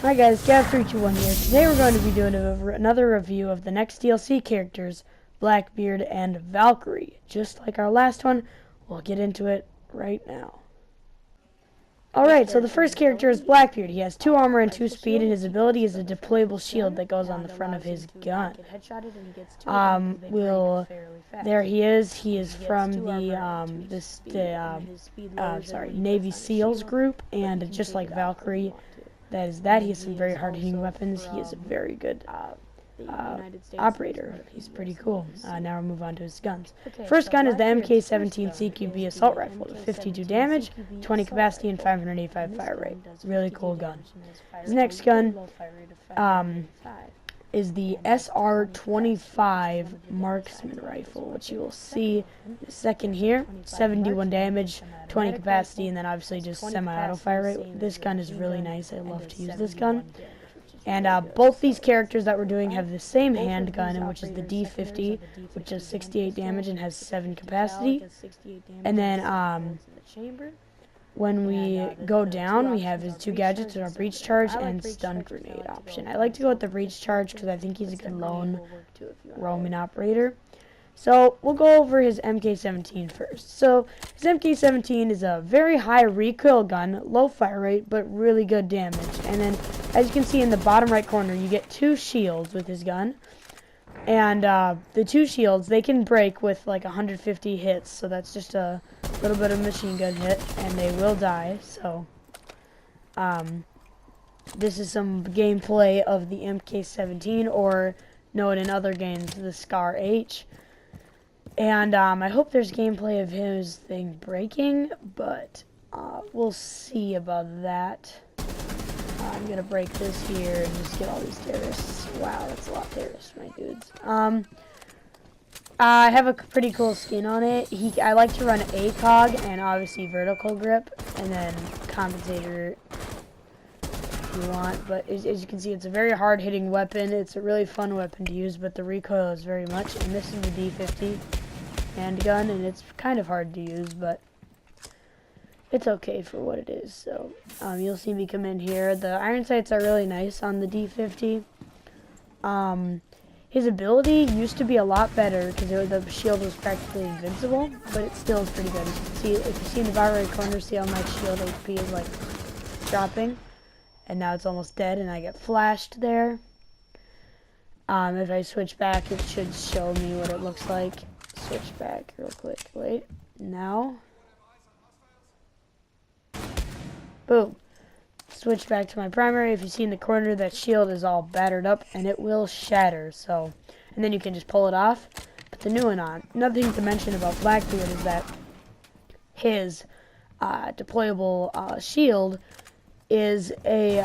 Hi guys, Gav321 here. Today we're going to be doing another review of the next DLC characters, Blackbeard and Valkyrie. Just like our last one, we'll get into it right now. Alright, so the first character is Blackbeard. He has 2 armor and 2 speed, and his ability is a deployable shield that goes on the front of his gun. There he is. He is from the Navy SEALs group, and just like Valkyrie, he has some very hard-hitting weapons. He is a very good operator. He's pretty cool. Now we'll move on to his guns. First gun is the MK17 CQB assault rifle, 52 damage, 20 capacity, and 585 fire rate. Really cool gun. His next gun is the SR25 marksman rifle, which you will see in a second here. 71 damage, 20 capacity, and then obviously just semi-auto fire rate. This gun is really nice. I love to use this gun. And both these characters that we're doing have the same handgun, which is the D50, which does 68 damage and has 7 capacity. And then when we go down, we have his 2 gadgets, our breach charge and stun grenade option. I like to go with the breach charge because I think he's a good lone roaming operator. So we'll go over his MK17 first. So his MK17 is a very high recoil gun, low fire rate, but really good damage. And then, as you can see in the bottom right corner, you get 2 shields with his gun. And the 2 shields, they can break with like 150 hits. So that's just a little bit of machine gun hit, and they will die. So this is some gameplay of the MK17, or known in other games, the SHAREfactory. And I hope there's gameplay of his thing breaking, but we'll see about that. I'm going to break this here and just get all these terrorists. Wow, that's a lot of terrorists, my dudes. I have a pretty cool skin on it. I like to run ACOG and obviously vertical grip, and then compensator if you want. But as you can see, it's a very hard-hitting weapon. It's a really fun weapon to use, but the recoil is very much. And this is the D50 handgun, and it's kind of hard to use, but it's okay for what it is. So you'll see me come in here. The iron sights are really nice on the D50. His ability used to be a lot better because the shield was practically invincible, but it still is pretty good. You can see, if you see in the bottom right corner, see how my shield HP is like dropping, and now it's almost dead, and I get flashed there. If I switch back, it should show me what it looks like. Switch back real quick. Wait, now. Boom. Switch back to my primary. If you see in the corner, that shield is all battered up, and it will shatter. So, and then you can just pull it off. Put the new one on. Another thing to mention about Blackbeard is that his deployable shield is it's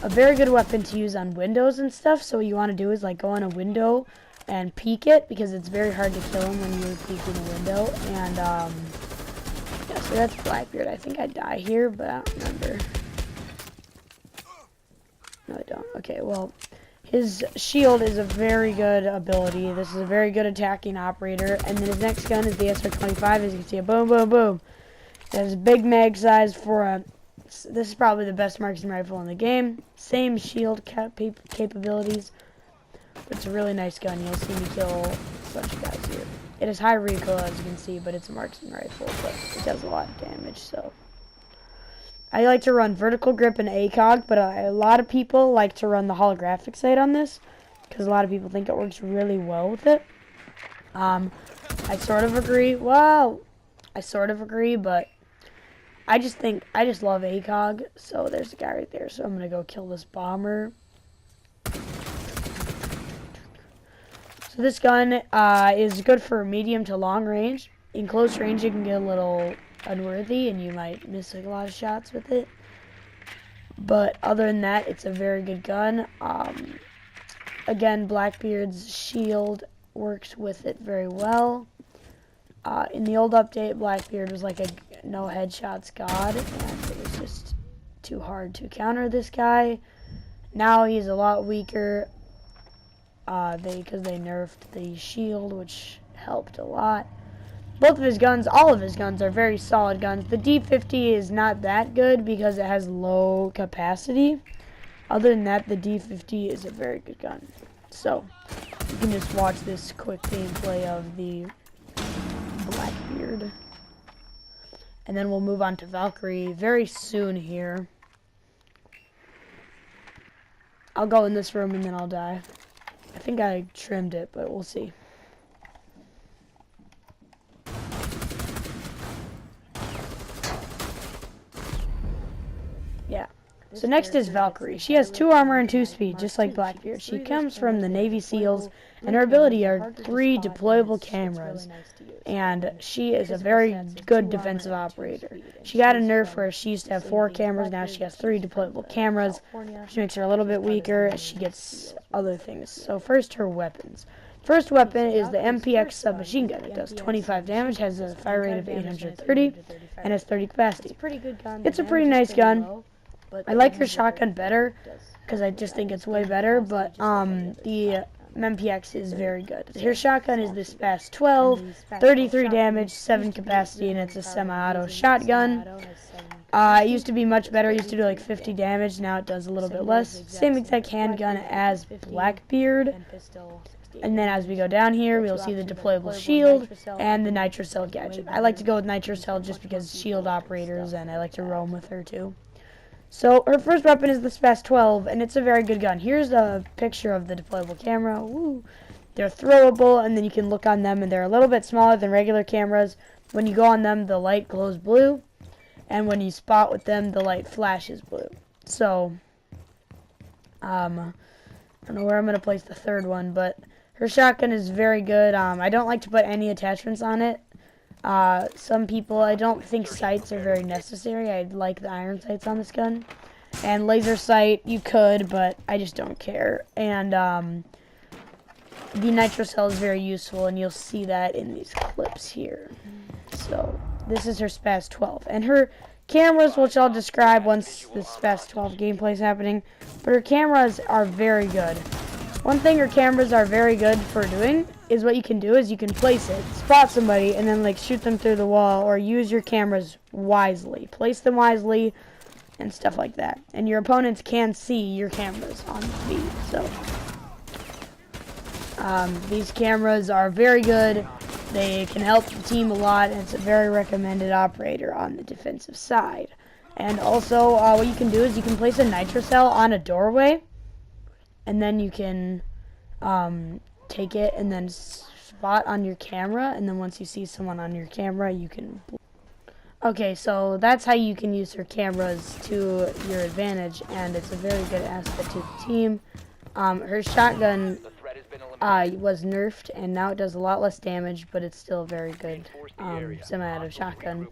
a very good weapon to use on windows and stuff. So what you want to do is like go on a window and peek it, because it's very hard to kill him when you're peeking a window. And yeah, so that's Blackbeard. I think I die here, but I don't remember. No, I don't. Okay, well, his shield is a very good ability. This is a very good attacking operator. And then his next gun is the SR25. As you can see, a boom, boom, boom. It has a big mag size for a. This is probably the best marksman rifle in the game. Same shield capabilities. It's a really nice gun. You'll see me kill a bunch of guys here. It has high recoil, as you can see, but it's a marksman rifle, but it does a lot of damage. So I like to run vertical grip and ACOG, but a lot of people like to run the holographic sight on this because a lot of people think it works really well with it. I sort of agree. Well, I sort of agree, but I just love ACOG. So there's a guy right there. So I'm gonna go kill this bomber. So this gun is good for medium to long range. In close range, you can get a little unworthy, and you might miss like, a lot of shots with it. But other than that, it's a very good gun. Again, Blackbeard's shield works with it very well. In the old update, Blackbeard was like a no headshots god, and it was just too hard to counter this guy. Now he's a lot weaker. Because they nerfed the shield, which helped a lot. both of his guns, all of his guns are very solid guns. The D50 is not that good because it has low capacity. Other than that, the D50 is a very good gun. So, you can just watch this quick gameplay of the Blackbeard. And then we'll move on to Valkyrie very soon here. I'll go in this room and then I'll die. I think I trimmed it, but we'll see. Yeah. So next is Valkyrie. She has 2 armor and 2 speed, just like Blackbeard. She comes from the Navy SEALs, and her ability are 3 deployable cameras. And she is a very good defensive operator. She got a nerf where she used to have 4 cameras, now she has 3 deployable cameras, which makes her a little bit weaker, as she gets other things. So first, her weapons. First weapon is the MPX submachine gun. It does 25 damage, has a fire rate of 830, and has 30 capacity. It's a pretty nice gun. I like her shotgun better, because I just think it's way better, but the MPX is very good. Her shotgun is this fast 12, 33 damage, 7 capacity, and it's a semi-auto shotgun. It used to be much better. It used to do like 50 damage. Now it does a little bit less. Same exact handgun as Blackbeard. And then as we go down here, we'll see the deployable shield and the nitrocell gadget. I like to go with nitrocell just because shield operators, and I like to roam with her too. So her first weapon is the Fast 12, and it's a very good gun. Here's a picture of the deployable camera. Woo. They're throwable, and then you can look on them, and they're a little bit smaller than regular cameras. When you go on them, the light glows blue, and when you spot with them, the light flashes blue. So, I don't know where I'm going to place the third one, but her shotgun is very good. I don't like to put any attachments on it. Some people, I don't think sights are very necessary. I like the iron sights on this gun. And laser sight, you could, but I just don't care. And the nitrocell is very useful, and you'll see that in these clips here. So this is her SPAS 12. And her cameras, which I'll describe once the SPAS 12 gameplay is happening, but her cameras are very good. One thing her cameras are very good for doing is what you can do is you can place it, spot somebody, and then like shoot them through the wall, or use your cameras wisely. Place them wisely and stuff like that. And your opponents can see your cameras on the feed. So these cameras are very good. They can help the team a lot, and it's a very recommended operator on the defensive side. And also what you can do is you can place a nitrocell on a doorway, and then you can take it and then spot on your camera, and then once you see someone on your camera, you can... Okay, so that's how you can use her cameras to your advantage, and it's a very good asset to the team. Her shotgun was nerfed, and now it does a lot less damage, but it's still a very good semi-auto shotgun.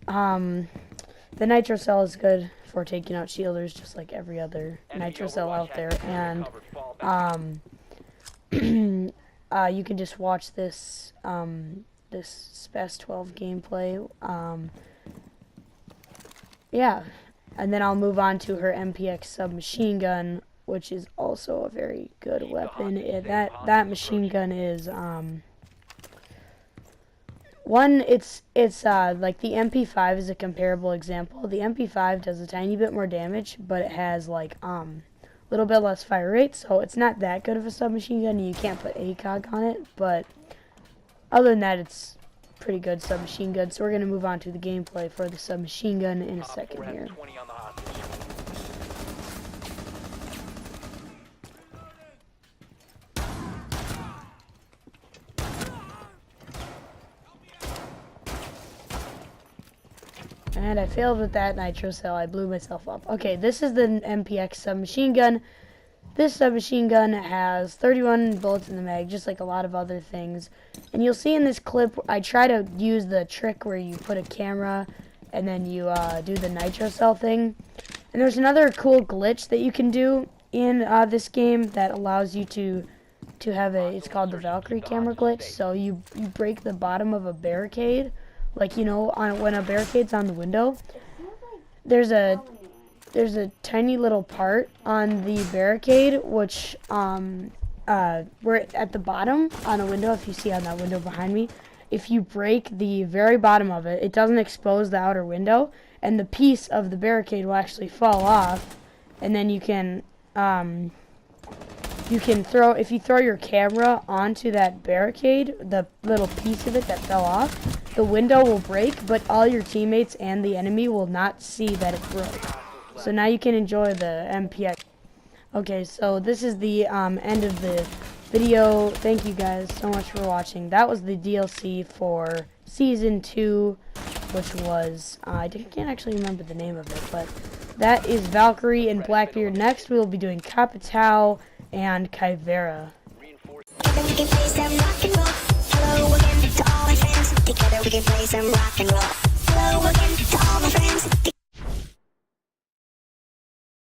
The nitrocell is good for taking out shielders, just like every other nitrocell out there, and you can just watch this this SPAS 12 gameplay. Yeah, and then I'll move on to her MPX submachine gun, which is also a very good weapon. That machine gun is it's like the MP5 is a comparable example. The MP5 does a tiny bit more damage, but it has like little bit less fire rate, so it's not that good of a submachine gun. You can't put ACOG on it, but other than that, it's pretty good submachine gun. So we're gonna move on to the gameplay for the submachine gun in a second here. And I failed with that nitrocell. I blew myself up. Okay, this is the MPX submachine gun. This submachine gun has 31 bullets in the mag, just like a lot of other things. And you'll see in this clip, I try to use the trick where you put a camera and then you do the nitrocell thing. And there's another cool glitch that you can do in this game that allows you to have it's called the Valkyrie camera glitch. So you break the bottom of a barricade. Like, you know, when a barricade's on the window, there's a tiny little part on the barricade which we're at the bottom on a window, if you see on that window behind me, if you break the very bottom of it, it doesn't expose the outer window, and the piece of the barricade will actually fall off, and then you can throw, if you throw your camera onto that barricade, the little piece of it that fell off, the window will break, but all your teammates and the enemy will not see that it broke. So now you can enjoy the MPX. Okay, so this is the end of the video. Thank you guys so much for watching. That was the DLC for Season 2, which was, I can't actually remember the name of it, but that is Valkyrie and Blackbeard. Next, we will be doing Capitao and Chimera. Together we can play some rock and roll. Hello again to all my friends. Together we can play some rock and roll. Hello again to all my friends.